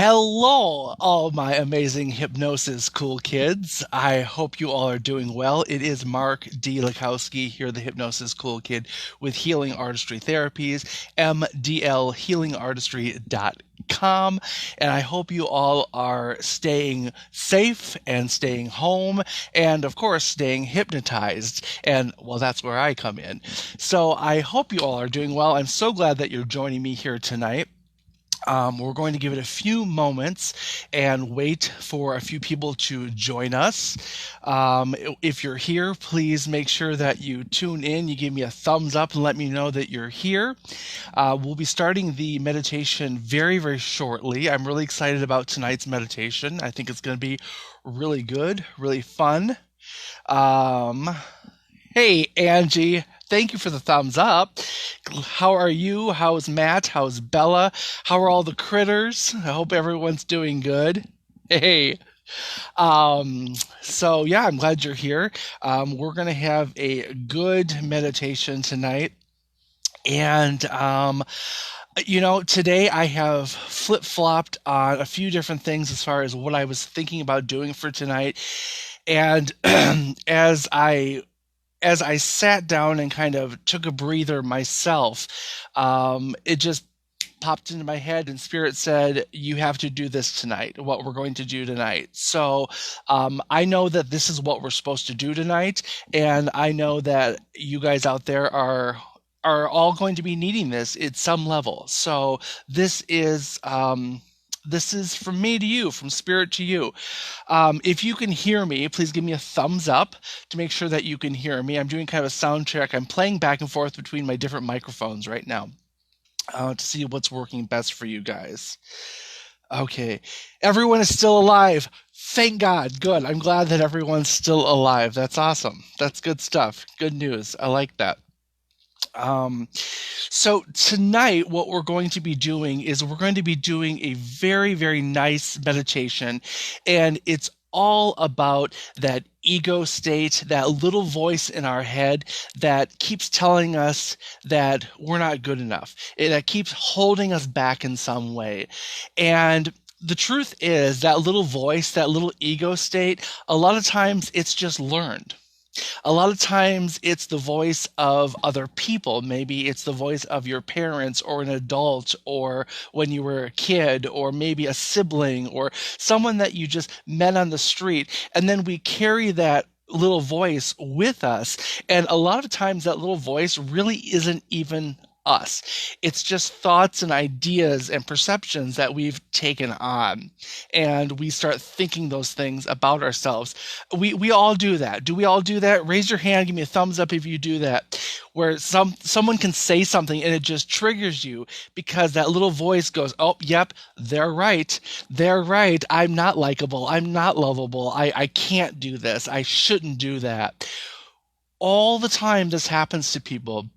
Hello, all my amazing hypnosis cool kids. I hope you all are doing well. It is Mark D. Lakowski here, the hypnosis cool kid with Healing Artistry Therapies, mdlhealingartistry.com. And I hope you all are staying safe and staying home and, of course, staying hypnotized. And, well, that's where I come in. So I hope you all are doing well. I'm so glad that you're joining me here tonight. We're going to give it a few moments and wait for a few people to join us. If you're here, please make sure that you tune in. You give me a thumbs up and let me know that you're here. We'll be starting the meditation very, very shortly. I'm really excited about tonight's meditation. I think it's going to be really good, really fun. Um, Hey, Angie, thank you for the thumbs up. How are you? How's Matt? How's Bella? How are all the critters? I hope everyone's doing good. Hey. So yeah, I'm glad you're here. We're gonna have a good meditation tonight. And today I have flip-flopped on a few different things as far as what I was thinking about doing for tonight. And as I sat down and kind of took a breather myself, it just popped into my head, and Spirit said, "You have to do this tonight, what we're going to do tonight." So I know that this is what we're supposed to do tonight, and I know that you guys out there are all going to be needing this at some level. So this is from me to you, from Spirit to you. If you can hear me, please give me a thumbs up to make sure that you can hear me. I'm doing kind of a sound check. I'm playing back and forth between my different microphones right now to see what's working best for you guys. Okay. Everyone is still alive. Thank God. Good. I'm glad that everyone's still alive. That's awesome. That's good stuff. Good news. I like that. So tonight, what we're going to be doing is we're going to be doing a very, very nice meditation, and it's all about that ego state, that little voice in our head that keeps telling us that we're not good enough, that keeps holding us back in some way. And the truth is that little voice, that little ego state, a lot of times it's just learned. A lot of times it's the voice of other people. Maybe it's the voice of your parents or an adult or when you were a kid or maybe a sibling or someone that you just met on the street. And then we carry that little voice with us. And a lot of times that little voice really isn't even us. It's just thoughts and ideas and perceptions that we've taken on. And we start thinking those things about ourselves. We all do that. Do we all do that? Raise your hand, give me a thumbs up if you do that. Where someone can say something and it just triggers you because that little voice goes, "Oh, yep, they're right. They're right. I'm not likable. I'm not lovable. I can't do this. I shouldn't do that." All the time this happens to people,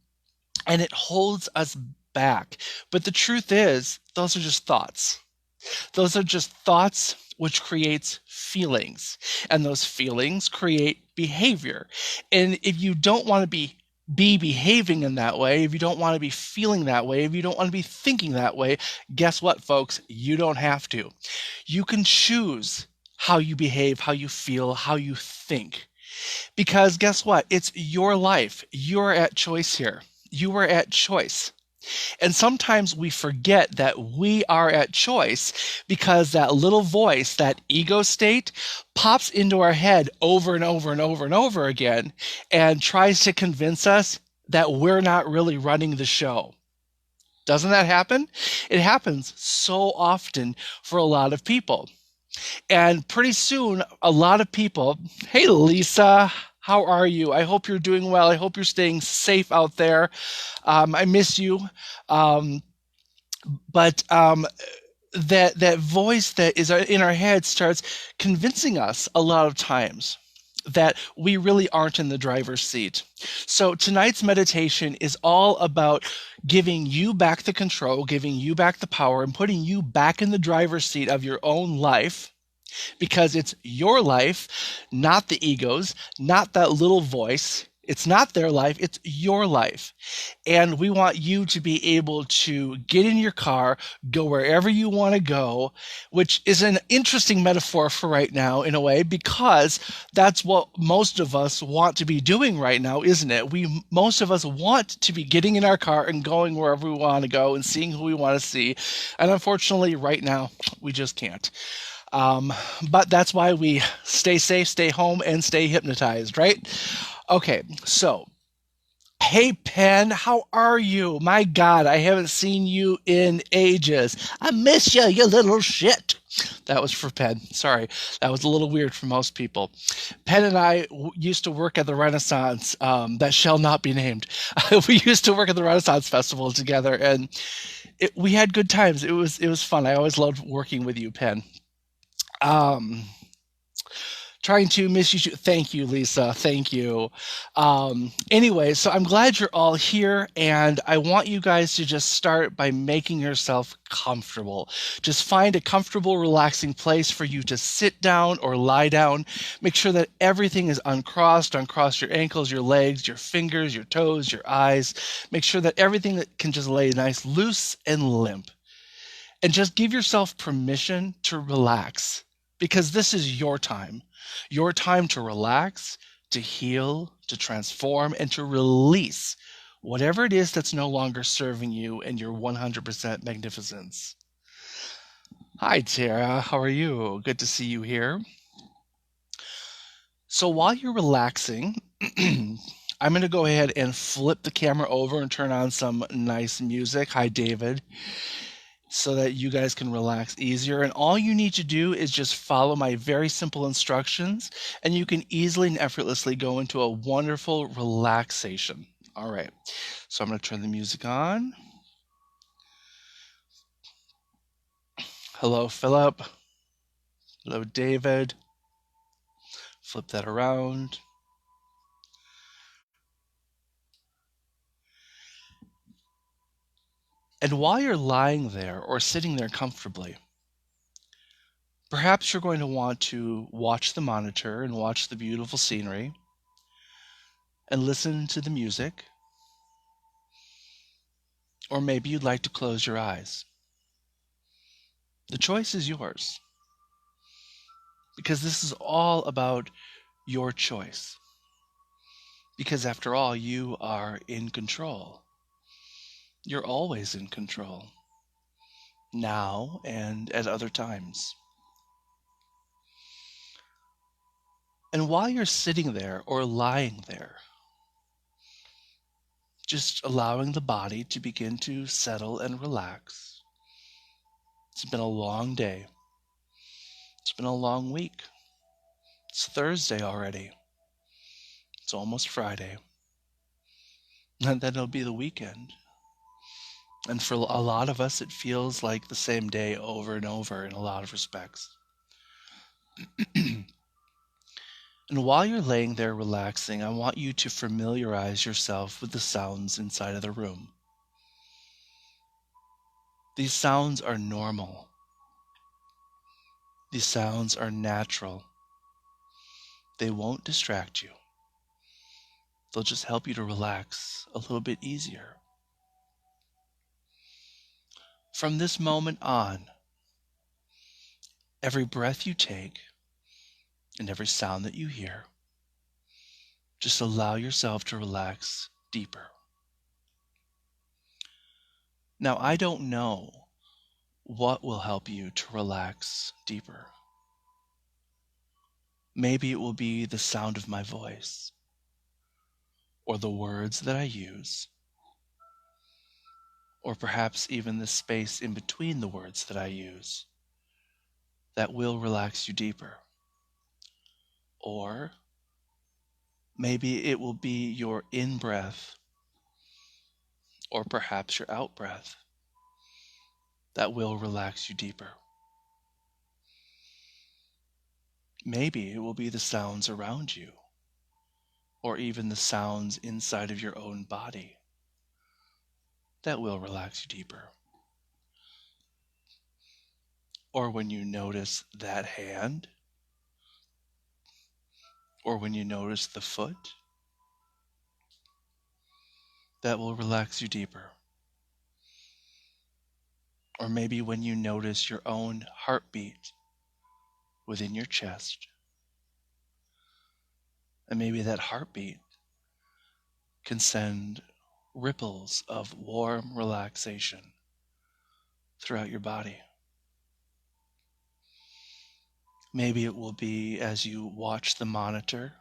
and it holds us back. But the truth is, those are just thoughts. Those are just thoughts which creates feelings, and those feelings create behavior. And if you don't want to be behaving in that way, if you don't want to be feeling that way, if you don't want to be thinking that way, guess what, folks? You don't have to. You can choose how you behave, how you feel, how you think. Because guess what? It's your life. You're at choice here. You are at choice. And sometimes we forget that we are at choice because that little voice, that ego state, pops into our head over and over and over and over again and tries to convince us that we're not really running the show. Doesn't that happen? It happens so often for a lot of people. And pretty soon, a lot of people, hey, Lisa, how are you? I hope you're doing well. I hope you're staying safe out there. I miss you. But that voice that is in our head starts convincing us a lot of times that we really aren't in the driver's seat. So tonight's meditation is all about giving you back the control, giving you back the power, and putting you back in the driver's seat of your own life. Because it's your life, not the ego's, not that little voice. It's not their life, it's your life. And we want you to be able to get in your car, go wherever you want to go, which is an interesting metaphor for right now in a way, because that's what most of us want to be doing right now, isn't it? Most of us want to be getting in our car and going wherever we want to go and seeing who we want to see. And unfortunately, right now, we just can't. Um, but that's why we stay safe, stay home, and stay hypnotized, right? Okay, so hey, Penn, how are you? My God, I haven't seen you in ages. I miss you, you little shit. That was for Penn. Sorry, that was a little weird for most people. Penn and I used to work at the Renaissance, that shall not be named. We used to work at the Renaissance Festival together, and we had good times. It was fun. I always loved working with you, Penn. Um, Trying to miss you. Thank you, Lisa. Thank you. Anyway, so I'm glad you're all here, and I want you guys to just start by making yourself comfortable. Just find a comfortable, relaxing place for you to sit down or lie down. Make sure that everything is uncrossed. Uncross your ankles, your legs, your fingers, your toes, your eyes. Make sure that everything that can just lay nice, loose, and limp. And just give yourself permission to relax, because this is your time to relax, to heal, to transform, and to release whatever it is that's no longer serving you and your 100% magnificence. Hi, Tara. How are you? Good to see you here. So while you're relaxing, I'm going to go ahead and flip the camera over and turn on some nice music. Hi, David. So that you guys can relax easier. And all you need to do is just follow my very simple instructions, and you can easily and effortlessly go into a wonderful relaxation. All right. So I'm going to turn the music on. Hello, Philip. Hello, David. Flip that around. And while you're lying there or sitting there comfortably, perhaps you're going to want to watch the monitor and watch the beautiful scenery and listen to the music. Or maybe you'd like to close your eyes. The choice is yours, because this is all about your choice. Because after all, you are in control. You're always in control, now and at other times. And while you're sitting there or lying there, just allowing the body to begin to settle and relax. It's been a long day. It's been a long week. It's Thursday already. It's almost Friday. And then it'll be the weekend. And for a lot of us, it feels like the same day over and over in a lot of respects. And while you're laying there relaxing, I want you to familiarize yourself with the sounds inside of the room. These sounds are normal. These sounds are natural. They won't distract you. They'll just help you to relax a little bit easier. From this moment on, every breath you take and every sound that you hear, just allow yourself to relax deeper. Now, I don't know what will help you to relax deeper. Maybe it will be the sound of my voice, or the words that I use, or perhaps even the space in between the words that I use that will relax you deeper. Or maybe it will be your in-breath, or perhaps your out-breath that will relax you deeper. Maybe it will be the sounds around you, or even the sounds inside of your own body that will relax you deeper. Or when you notice that hand, or when you notice the foot, that will relax you deeper. Or maybe when you notice your own heartbeat within your chest, and maybe that heartbeat can send ripples of warm relaxation throughout your body. Maybe it will be as you watch the monitor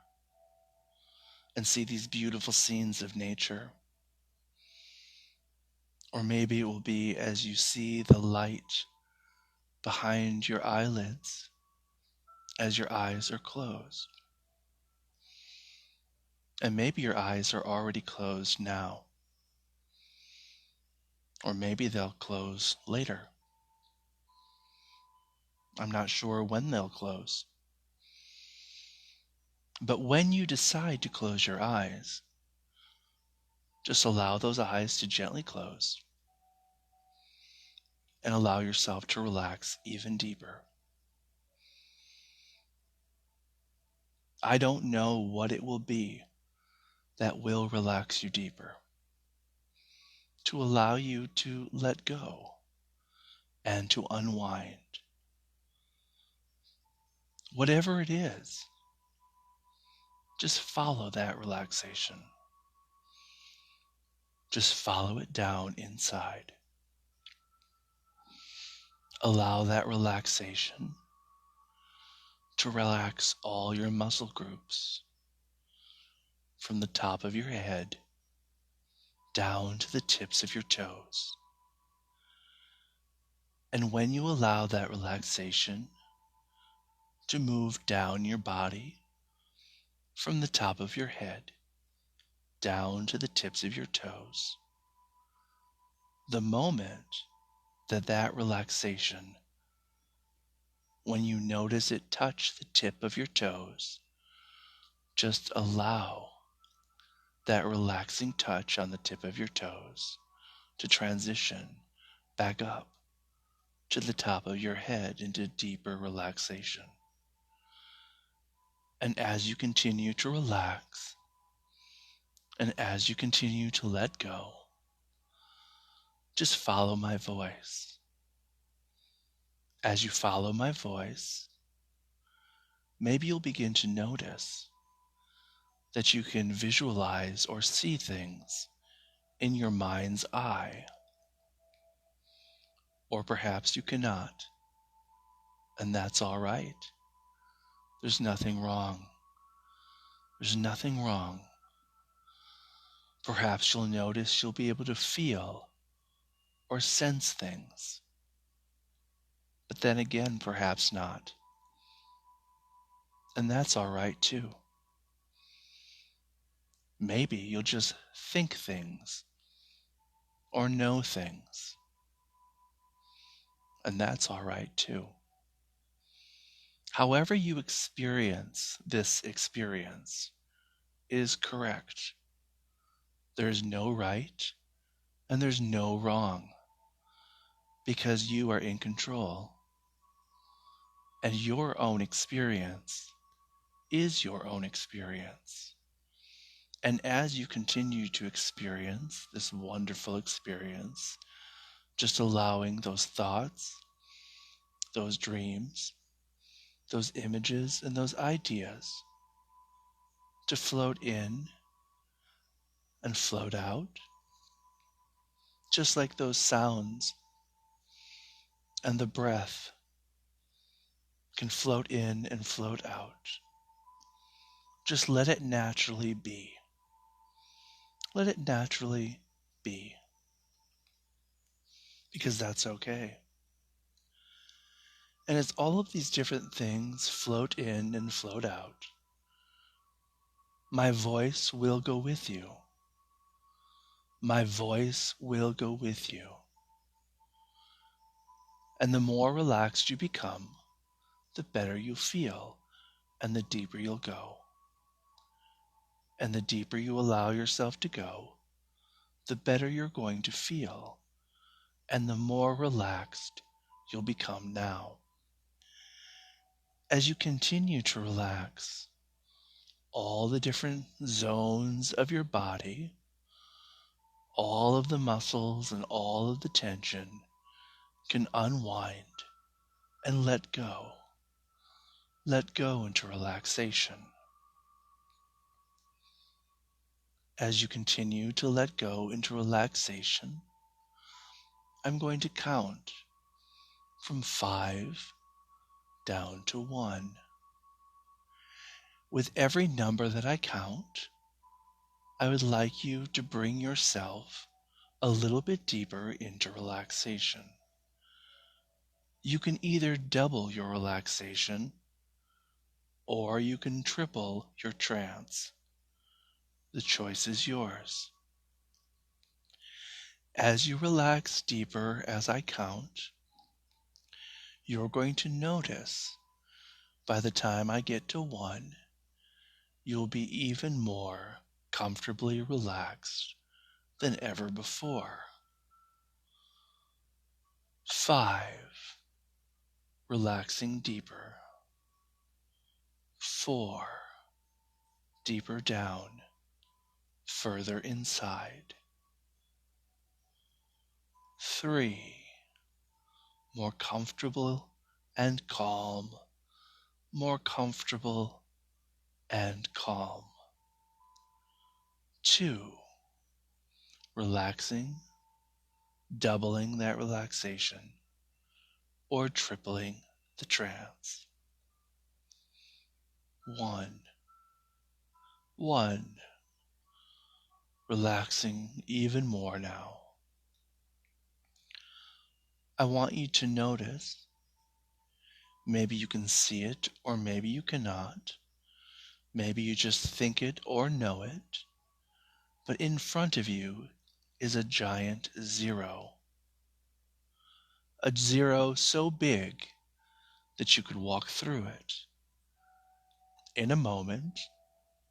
and see these beautiful scenes of nature. Or maybe it will be as you see the light behind your eyelids as your eyes are closed. And maybe your eyes are already closed now. Or maybe they'll close later. I'm not sure when they'll close. But when you decide to close your eyes, just allow those eyes to gently close and allow yourself to relax even deeper. I don't know what it will be that will relax you deeper, to allow you to let go and to unwind. Whatever it is, just follow that relaxation. Just follow it down inside. Allow that relaxation to relax all your muscle groups from the top of your head down to the tips of your toes. And when you allow that relaxation to move down your body from the top of your head down to the tips of your toes, the moment that relaxation, when you notice it touch the tip of your toes, just allow that relaxing touch on the tip of your toes to transition back up to the top of your head into deeper relaxation. And as you continue to relax, and as you continue to let go, just follow my voice. As you follow my voice, maybe you'll begin to notice that you can visualize or see things in your mind's eye. Or perhaps you cannot, and that's all right. There's nothing wrong. There's nothing wrong. Perhaps you'll notice you'll be able to feel or sense things. But then again, perhaps not. And that's all right too. Maybe you'll just think things or know things. And that's all right too. However you experience this experience is correct. There's no right and there's no wrong, because you are in control. And your own experience is your own experience. And as you continue to experience this wonderful experience, just allowing those thoughts, those dreams, those images, and those ideas to float in and float out, just like those sounds and the breath can float in and float out. Just let it naturally be. Let it naturally be. Because that's okay. And as all of these different things float in and float out, my voice will go with you. My voice will go with you. And the more relaxed you become, the better you feel, and the deeper you'll go. And the deeper you allow yourself to go, the better you're going to feel, and the more relaxed you'll become now. As you continue to relax, all the different zones of your body all of the muscles and all of the tension can unwind and let go. Let go into relaxation. As you continue to let go into relaxation, I'm going to count from 5 down to 1. With every number that I count, I would like you to bring yourself a little bit deeper into relaxation. You can either double your relaxation or you can triple your trance. The choice is yours. As you relax deeper as I count, you're going to notice by the time I get to 1, you'll be even more comfortably relaxed than ever before. 5, relaxing deeper. 4, deeper down, further inside. 3, more comfortable and calm, more comfortable and calm. 2, relaxing, doubling that relaxation, or tripling the trance. 1, 1, relaxing even more now. I want you to notice, maybe you can see it or maybe you cannot, maybe you just think it or know it, but in front of you is a giant 0. A 0 so big that you could walk through it. In a moment,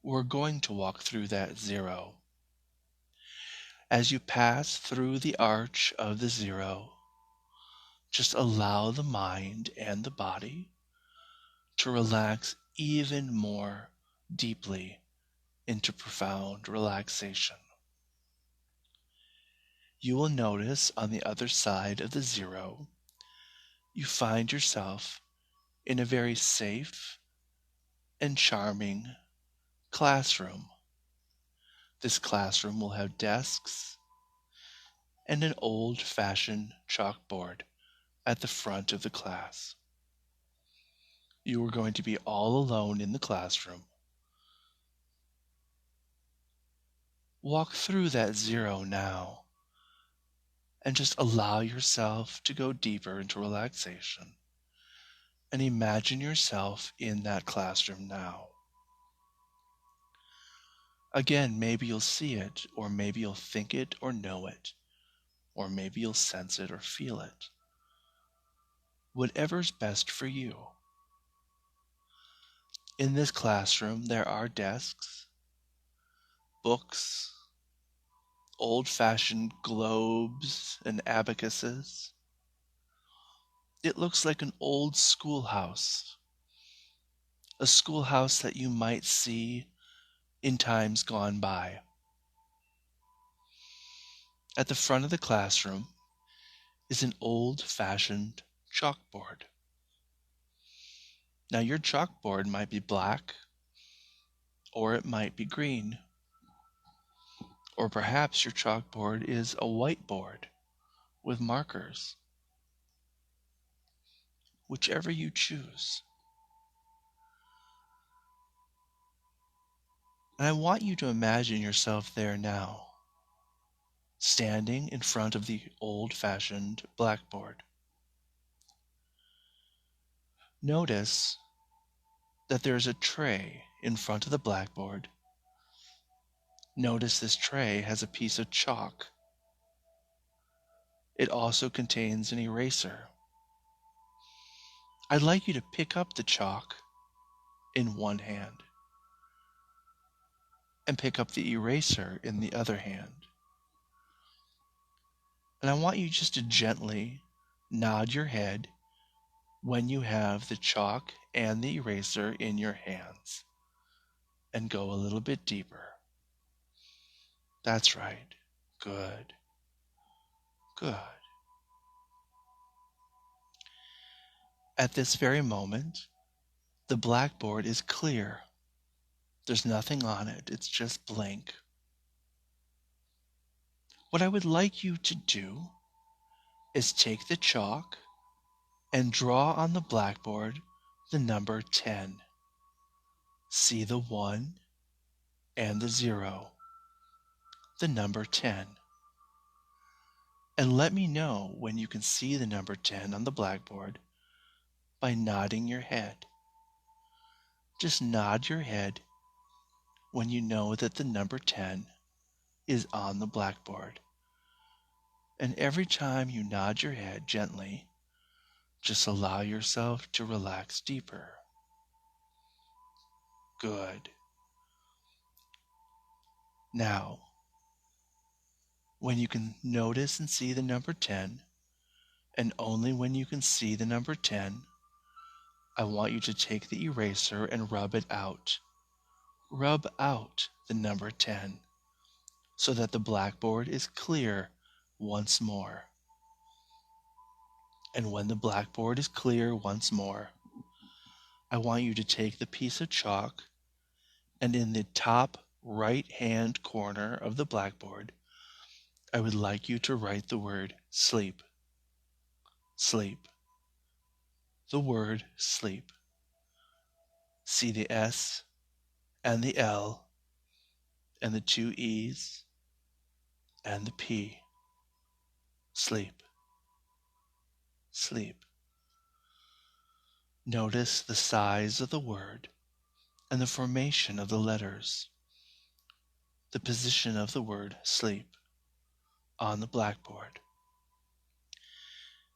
we're going to walk through that 0. As you pass through the arch of the 0, just allow the mind and the body to relax even more deeply into profound relaxation. You will notice on the other side of the 0, you find yourself in a very safe and charming classroom. This classroom will have desks and an old-fashioned chalkboard at the front of the class. You are going to be all alone in the classroom. Walk through that 0 now and just allow yourself to go deeper into relaxation. And imagine yourself in that classroom now. Again, maybe you'll see it, or maybe you'll think it or know it, or maybe you'll sense it or feel it. Whatever's best for you. In this classroom, there are desks, books, old-fashioned globes and abacuses. It looks like an old schoolhouse, a schoolhouse that you might see in times gone by. At the front of the classroom is an old-fashioned chalkboard. Now your chalkboard might be black, or it might be green, or perhaps your chalkboard is a whiteboard with markers. Whichever you choose. And I want you to imagine yourself there now, standing in front of the old-fashioned blackboard. Notice that there is a tray in front of the blackboard. Notice this tray has a piece of chalk. It also contains an eraser. I'd like you to pick up the chalk in one hand and pick up the eraser in the other hand. And I want you just to gently nod your head when you have the chalk and the eraser in your hands, and go a little bit deeper. That's right. Good. Good. At this very moment, the blackboard is clear. There's nothing on it. It's just blank. What I would like you to do is take the chalk and draw on the blackboard the number 10. See the 1 and the 0, the number 10. And let me know when you can see the number 10 on the blackboard by nodding your head. Just nod your head when you know that the number 10 is on the blackboard. And every time you nod your head gently, just allow yourself to relax deeper. Good. Now, when you can notice and see the number 10, and only when you can see the number 10, I want you to take the eraser and rub it out. Rub out the number 10 so that the blackboard is clear once more. And when the blackboard is clear once more, I want you to take the piece of chalk and in the top right-hand corner of the blackboard, I would like you to write the word sleep. Sleep. The word sleep. See the S and the L and the 2 E's and the P. Sleep. Sleep. Notice the size of the word and the formation of the letters, the position of the word sleep on the blackboard.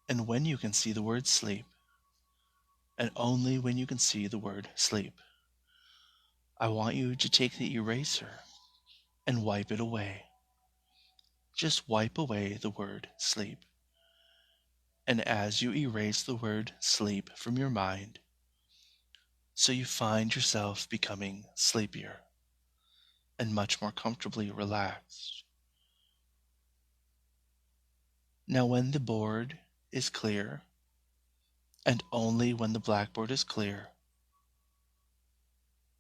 And when you can see the word sleep, and only when you can see the word sleep, I want you to take the eraser and wipe it away. Just wipe away the word sleep. And as you erase the word sleep from your mind, so you find yourself becoming sleepier and much more comfortably relaxed. Now when the board is clear, and only when the blackboard is clear,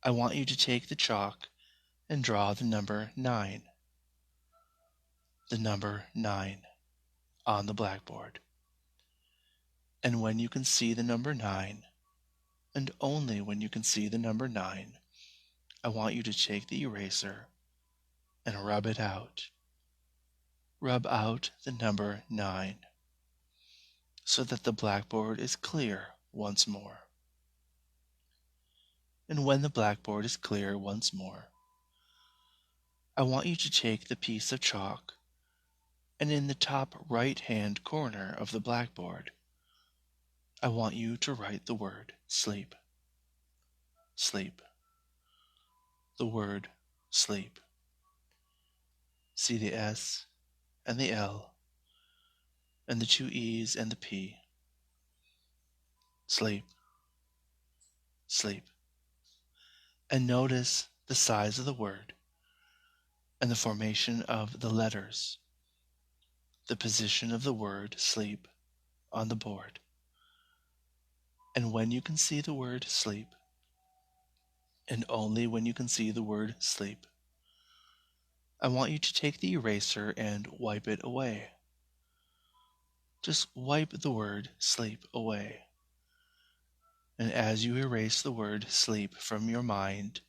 I want you to take the chalk and draw the number 9. The number 9 on the blackboard. And when you can see the number 9, and only when you can see the number 9, I want you to take the eraser and rub it out. Rub out the number 9 so that the blackboard is clear once more. And when the blackboard is clear once more, I want you to take the piece of chalk and in the top right-hand corner of the blackboard, I want you to write the word sleep. Sleep. The word sleep. See the S and the L and the 2 E's and the P. Sleep. Sleep. And notice the size of the word and the formation of the letters, the position of the word sleep on the board. And when you can see the word sleep, and only when you can see the word sleep, I want you to take the eraser and wipe it away. Just wipe the word sleep away. And as you erase the word sleep from your mind,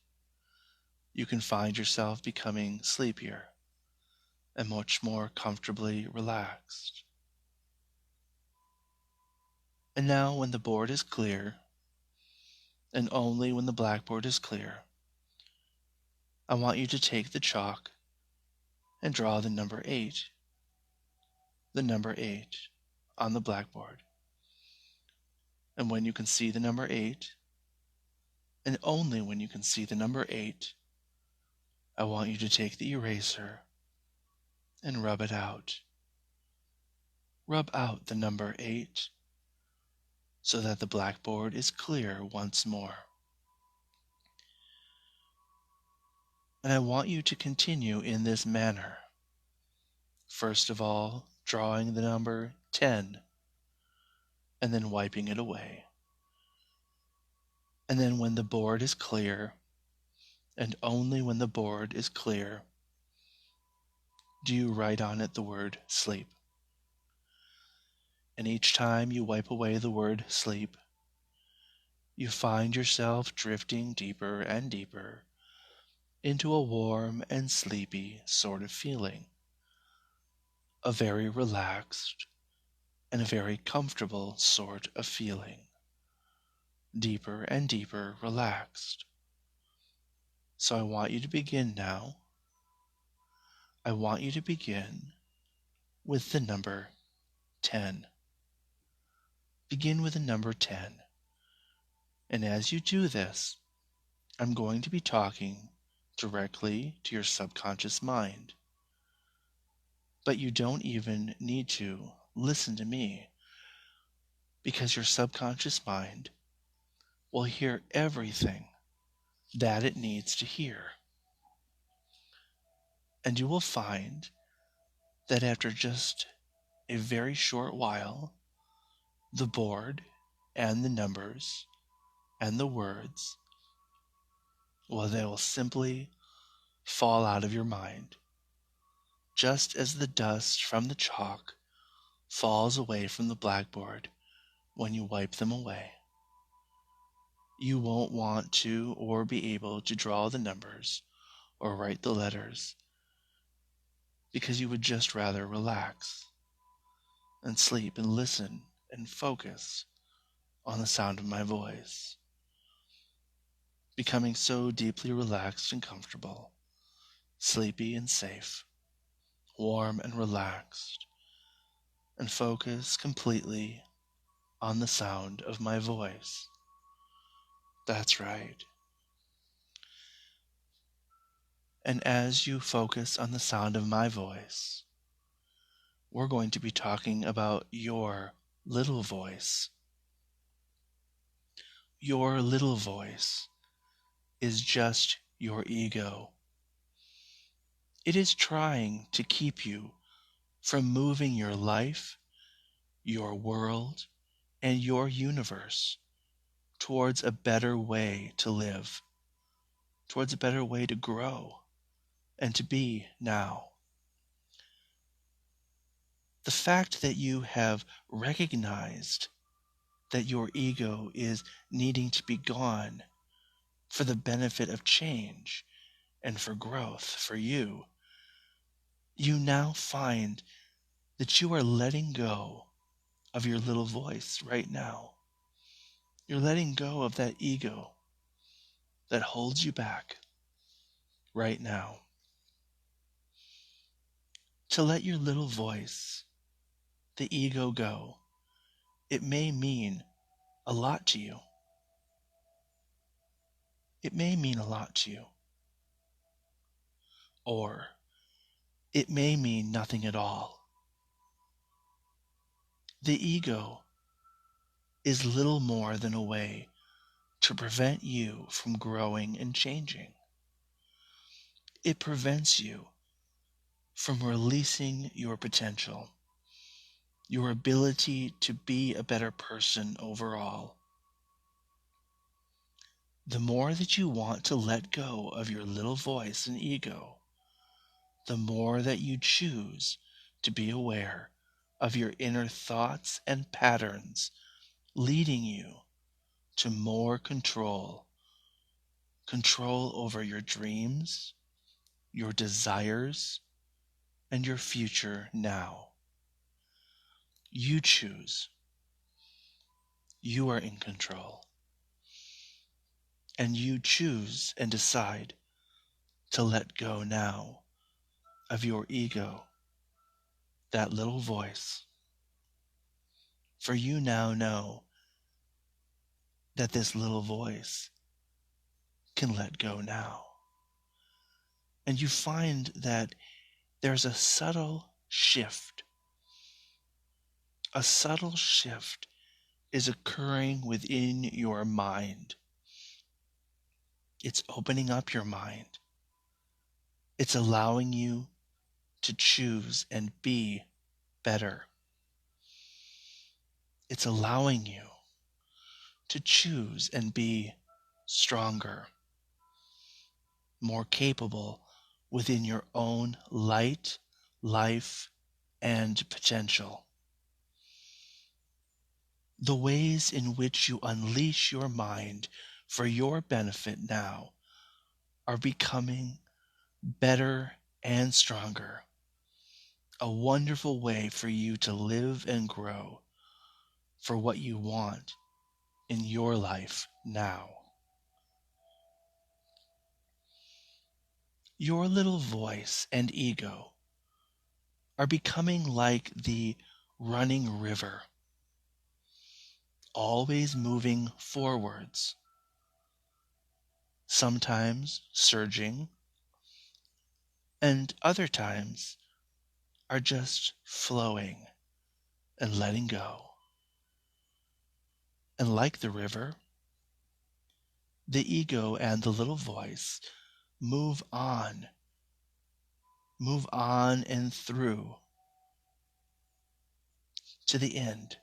you can find yourself becoming sleepier and much more comfortably relaxed. And now when the board is clear, and only when the blackboard is clear, I want you to take the chalk and draw the number 8. The number 8 on the blackboard. And when you can see the number 8, and only when you can see the number 8, I want you to take the eraser and rub it out. Rub out the number 8 so that the blackboard is clear once more. And I want you to continue in this manner First of all, drawing the number 10 and then wiping it away. And then when the board is clear, and only when the board is clear, do you write on it the word sleep. And each time you wipe away the word sleep, you find yourself drifting deeper and deeper into a warm and sleepy sort of feeling, a very relaxed and a very comfortable sort of feeling, deeper and deeper relaxed. So I want you to begin now. I want you to begin with the number 10. Begin with the number 10. And as you do this, I'm going to be talking directly to your subconscious mind. But you don't even need to listen to me, because your subconscious mind will hear everything that it needs to hear. And you will find that after just a very short while, the board and the numbers and the words, well, they will simply fall out of your mind, just as the dust from the chalk falls away from the blackboard when you wipe them away. You won't want to or be able to draw the numbers or write the letters, because you would just rather relax and sleep and listen and focus on the sound of my voice, becoming so deeply relaxed and comfortable, sleepy and safe, warm and relaxed, and focus completely on the sound of my voice. That's right. And as you focus on the sound of my voice, we're going to be talking about your little voice. Your little voice is just your ego. It is trying to keep you from moving your life, your world, and your universe towards a better way to live, towards a better way to grow and to be now. The fact that you have recognized that your ego is needing to be gone for the benefit of change and for growth for you, you now find that you are letting go of your little voice right now. You're letting go of that ego that holds you back right now. To let your little voice, the ego, go, it may mean a lot to you. It may mean a lot to you. Or it may mean nothing at all. The ego is little more than a way to prevent you from growing and changing. It prevents you from releasing your potential, your ability to be a better person overall. The more that you want to let go of your little voice and ego, the more that you choose to be aware of your inner thoughts and patterns, leading you to more control over your dreams, your desires, and your future now. You choose. You are in control. And you choose and decide to let go now of your ego, that little voice. For you now know that this little voice can let go now. And you find that there's a subtle shift. A subtle shift is occurring within your mind. It's opening up your mind. It's allowing you to choose and be better. It's allowing you to choose and be stronger, more capable within your own light, life, and potential. The ways in which you unleash your mind for your benefit now are becoming better and stronger. A wonderful way for you to live and grow for what you want in your life now. Your little voice and ego are becoming like the running river, always moving forwards, sometimes surging, and other times are just flowing and letting go. And like the river, the ego and the little voice move on and through to the end,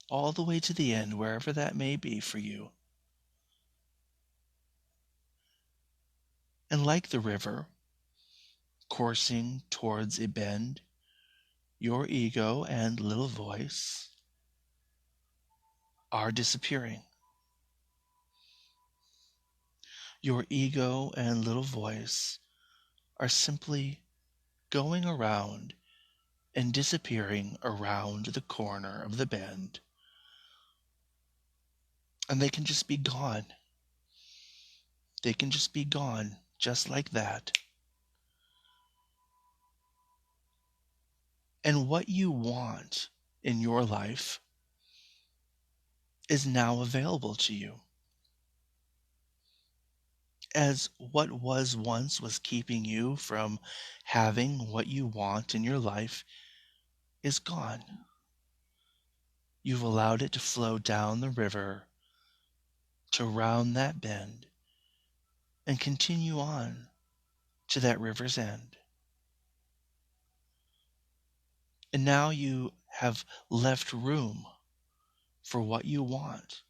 all the way to the end, wherever that may be for you. And like the river, coursing towards a bend, your ego and little voice are disappearing. Your ego and little voice are simply going around and disappearing around the corner of the bend. And they can just be gone. They can just be gone, just like that. And what you want in your life is now available to you. As what was once was keeping you from having what you want in your life is gone. You've allowed it to flow down the river, to round that bend, and continue on to that river's end. And now you have left room for what you want.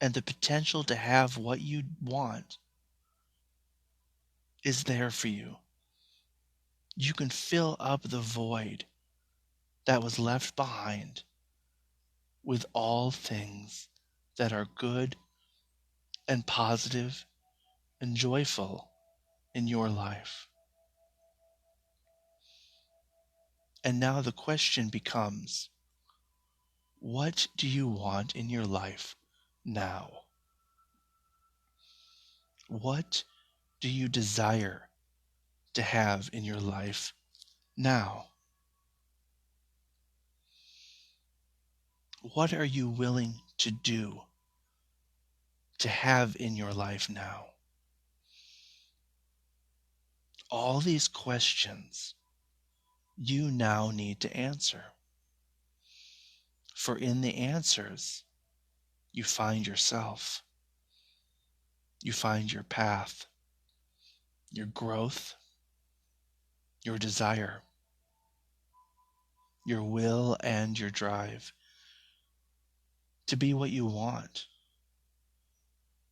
And the potential to have what you want is there for you. You can fill up the void that was left behind with all things that are good and positive and joyful in your life. And now the question becomes, what do you want in your life now? What do you desire to have in your life now? What are you willing to do to have in your life now? All these questions you now need to answer. For in the answers, you find yourself. You find your path, your growth, your desire, your will, and your drive to be what you want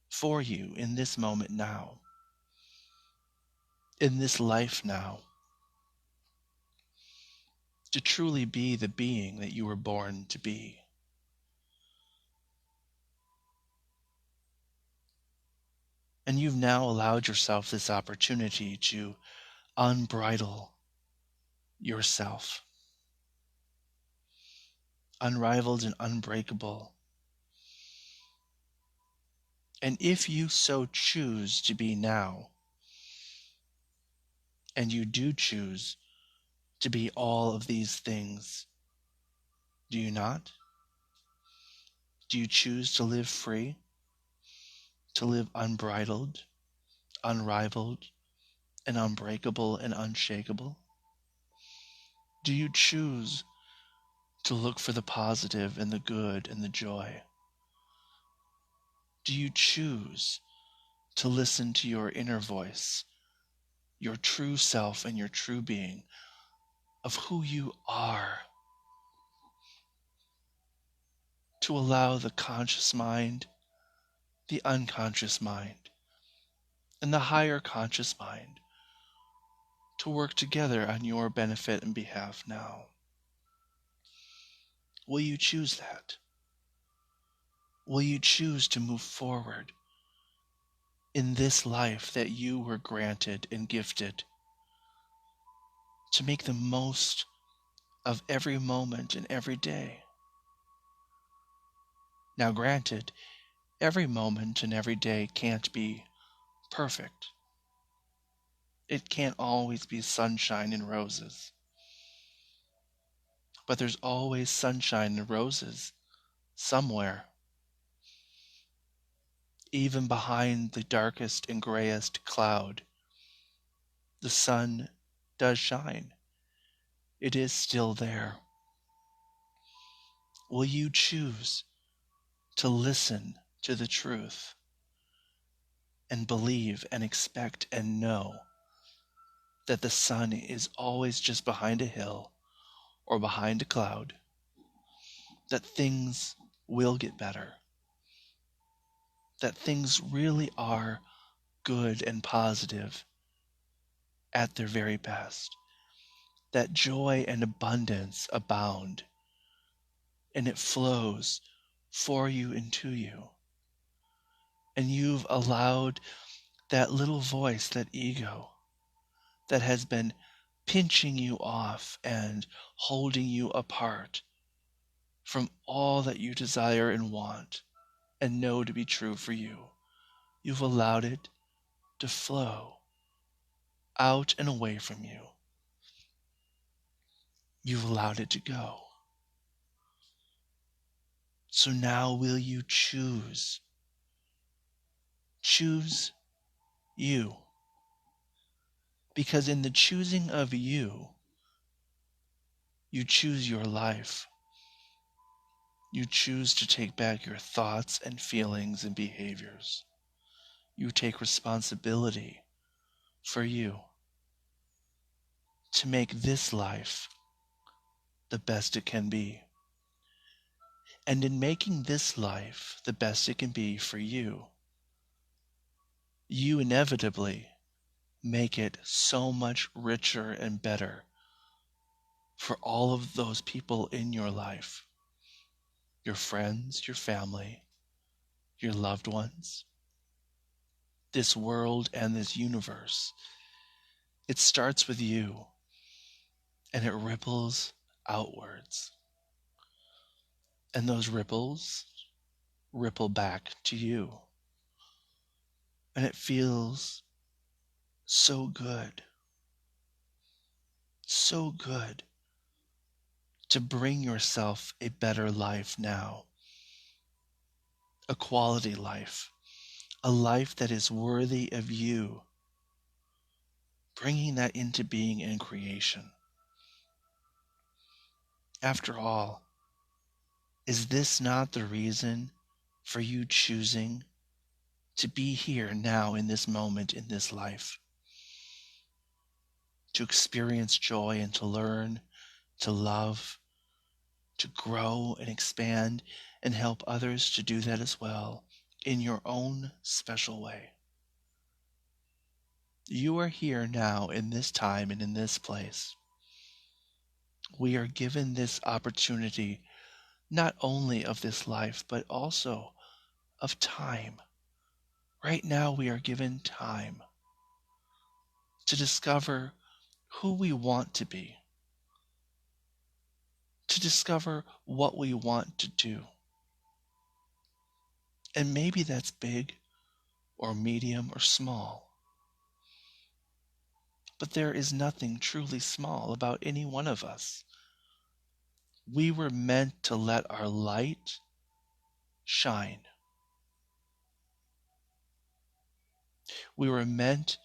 for you in this moment now, in this life now, to truly be the being that you were born to be. And you've now allowed yourself this opportunity to unbridle yourself, unrivaled and unbreakable. And if you so choose to be now, and you do choose to be all of these things, do you not? Do you choose to live free, to live unbridled, unrivaled, and unbreakable and unshakable? Do you choose to look for the positive and the good and the joy? Do you choose to listen to your inner voice, your true self and your true being of who you are, to allow the conscious mind, the unconscious mind, and the higher conscious mind to work together on your benefit and behalf now. Will you choose that? Will you choose to move forward in this life that you were granted and gifted, to make the most of every moment and every day? Now, granted, every moment and every day can't be perfect. It can't always be sunshine and roses. But there's always sunshine and roses somewhere. Even behind the darkest and grayest cloud, the sun does shine. It is still there. Will you choose to listen to the truth and believe and expect and know that the sun is always just behind a hill or behind a cloud, that things will get better, that things really are good and positive at their very best, that joy and abundance abound, and it flows for you and to you. And you've allowed that little voice, that ego, that has been pinching you off and holding you apart from all that you desire and want and know to be true for you. You've allowed it to flow out and away from you. You've allowed it to go. So now will you choose? Choose you. Because in the choosing of you, you choose your life. You choose to take back your thoughts and feelings and behaviors. You take responsibility for you to make this life the best it can be. And in making this life the best it can be for you, you inevitably make it so much richer and better for all of those people in your life, your friends, your family, your loved ones, this world and this universe. It starts with you and it ripples outwards. And those ripples ripple back to you. And it feels so good to bring yourself a better life now, a quality life, a life that is worthy of you, bringing that into being and creation. After all, is this not the reason for you choosing to be here now in this moment in this life? To experience joy and to learn, to love, to grow and expand and help others to do that as well in your own special way. You are here now in this time and in this place. We are given this opportunity not only of this life, but also of time. Right now we are given time to discover who we want to be, to discover what we want to do. And maybe that's big or medium or small. But there is nothing truly small about any one of us. We were meant to let our light shine. We were meant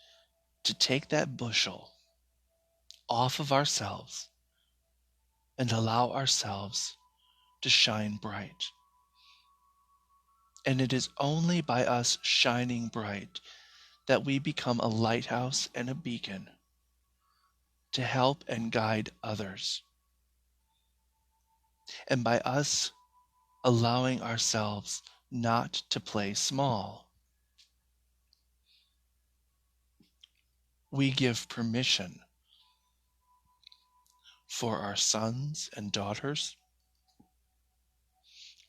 to take that bushel off of ourselves and allow ourselves to shine bright. And it is only by us shining bright that we become a lighthouse and a beacon to help and guide others. And by us allowing ourselves not to play small, we give permission for our sons and daughters,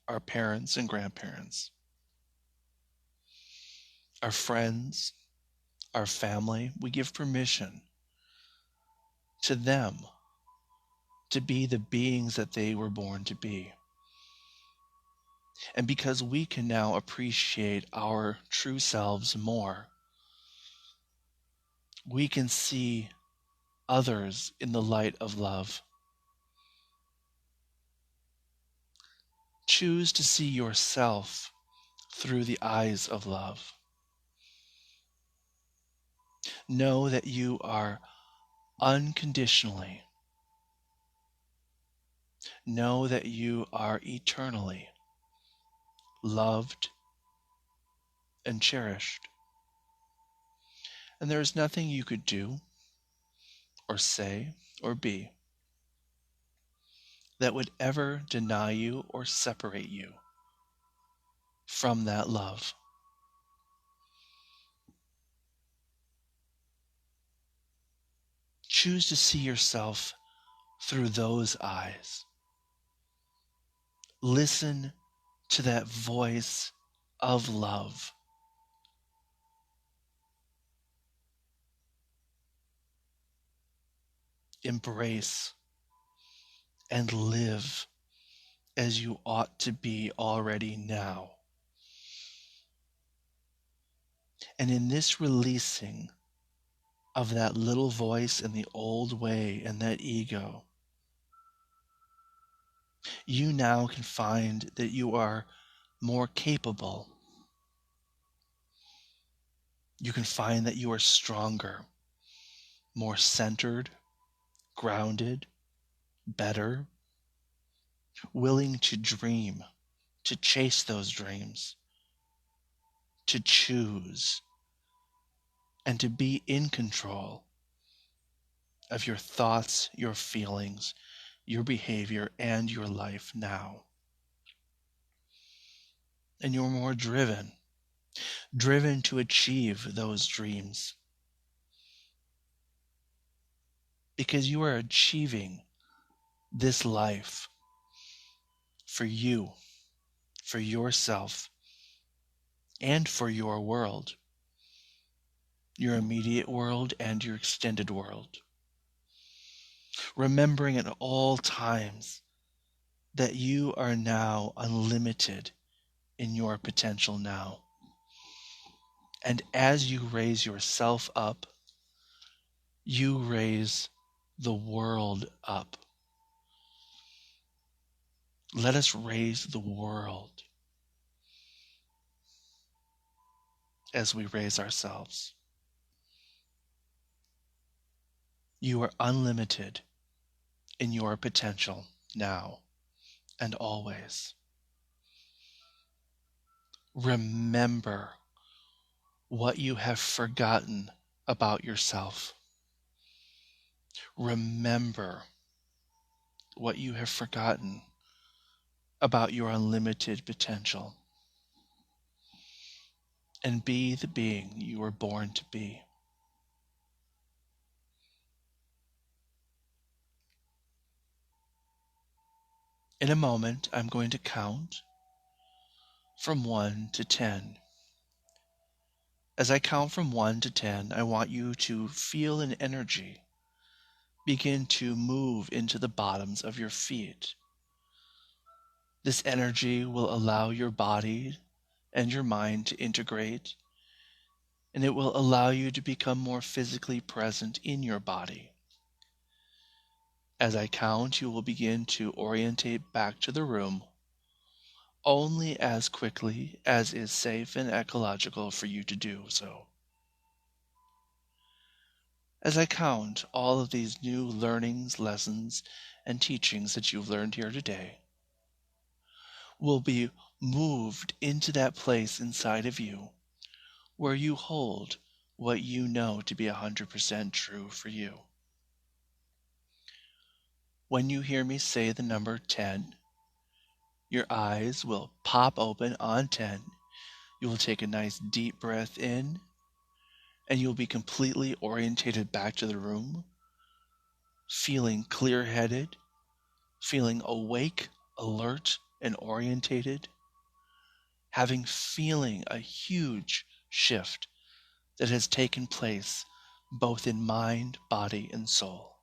our parents and grandparents, our friends, our family. We give permission to them to be the beings that they were born to be. And because we can now appreciate our true selves more, we can see others in the light of love. Choose to see yourself through the eyes of love. Know that you are unconditionally. Know that you are eternally loved and cherished. And there is nothing you could do or say or be that would ever deny you or separate you from that love. Choose to see yourself through those eyes. Listen to that voice of love. Embrace and live as you ought to be already now. And in this releasing of that little voice and the old way and that ego, you now can find that you are more capable. You can find that you are stronger, more centered, grounded, better, willing to dream, to chase those dreams, to choose, and to be in control of your thoughts, your feelings, your behavior, and your life now. And you're more driven to achieve those dreams, because you are achieving this life for you, for yourself, and for your world, your immediate world and your extended world. Remembering at all times that you are now unlimited in your potential now. And as you raise yourself up, you raise the world up. Let us raise the world as we raise ourselves. You are unlimited in your potential now and always. Remember what you have forgotten about yourself. Remember what you have forgotten about your unlimited potential. And be the being you were born to be. In a moment, I'm going to count from 1 to 10. As I count from 1 to 10, I want you to feel an energy begin to move into the bottoms of your feet. This energy will allow your body and your mind to integrate, and it will allow you to become more physically present in your body. As I count, you will begin to orientate back to the room only as quickly as is safe and ecological for you to do so. As I count all of these new learnings, lessons, and teachings that you've learned here today will be moved into that place inside of you where you hold what you know to be 100% true for you. When you hear me say the number 10, your eyes will pop open on 10. You will take a nice deep breath in, and you'll be completely orientated back to the room, feeling clear-headed, feeling awake, alert, and orientated, feeling a huge shift that has taken place both in mind, body, and soul.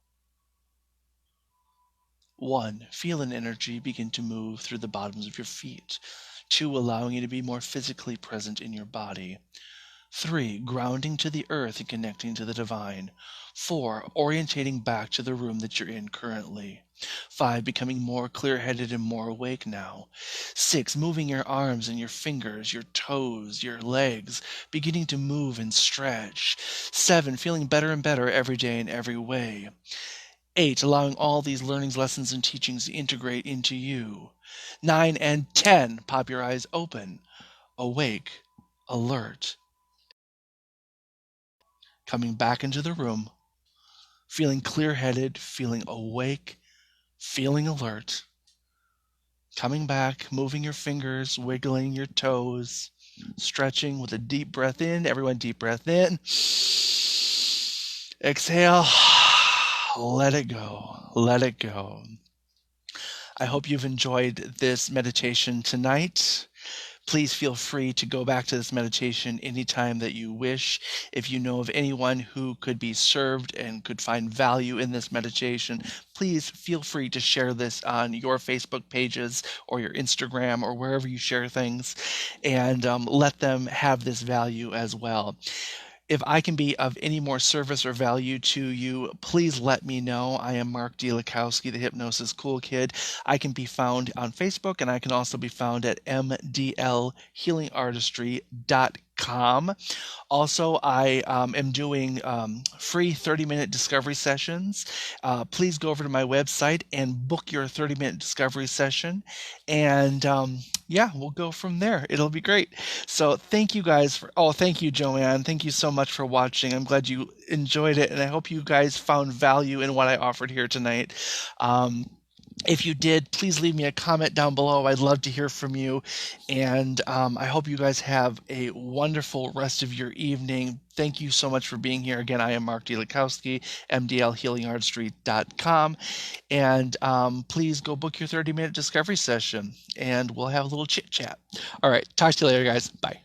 1. Feel an energy begin to move through the bottoms of your feet. 2. Allowing you to be more physically present in your body. 3. Grounding to the earth and connecting to the divine. 4. Orientating back to the room that you're in currently. 5. Becoming more clear-headed and more awake now. 6. Moving your arms and your fingers, your toes, your legs, beginning to move and stretch. 7. Feeling better and better every day in every way. 8. Allowing all these learnings, lessons, and teachings to integrate into you. 9 and 10. Pop your eyes open, awake, alert, coming back into the room, feeling clear-headed, feeling awake, feeling alert, coming back, moving your fingers, wiggling your toes, stretching with a deep breath in. Everyone, deep breath in. Exhale. Let it go. Let it go. I hope you've enjoyed this meditation tonight. Please feel free to go back to this meditation anytime that you wish. If you know of anyone who could be served and could find value in this meditation, please feel free to share this on your Facebook pages or your Instagram or wherever you share things, and let them have this value as well. If I can be of any more service or value to you, please let me know. I am Mark D. Lakowski, the Hypnosis Cool Kid. I can be found on Facebook, and I can also be found at mdlhealingartistry.com. Also, I am doing free 30-minute discovery sessions. Please go over to my website and book your 30-minute discovery session. And yeah, we'll go from there. It'll be great. So thank you guys thank you, Joanne. Thank you so much for watching. I'm glad you enjoyed it, and I hope you guys found value in what I offered here tonight. If you did, please leave me a comment down below. I'd love to hear from you. And I hope you guys have a wonderful rest of your evening. Thank you so much for being here. Again, I am Mark D. Lakowski, mdlhealingartistry.com. And please go book your 30-minute discovery session, and we'll have a little chit-chat. All right. Talk to you later, guys. Bye.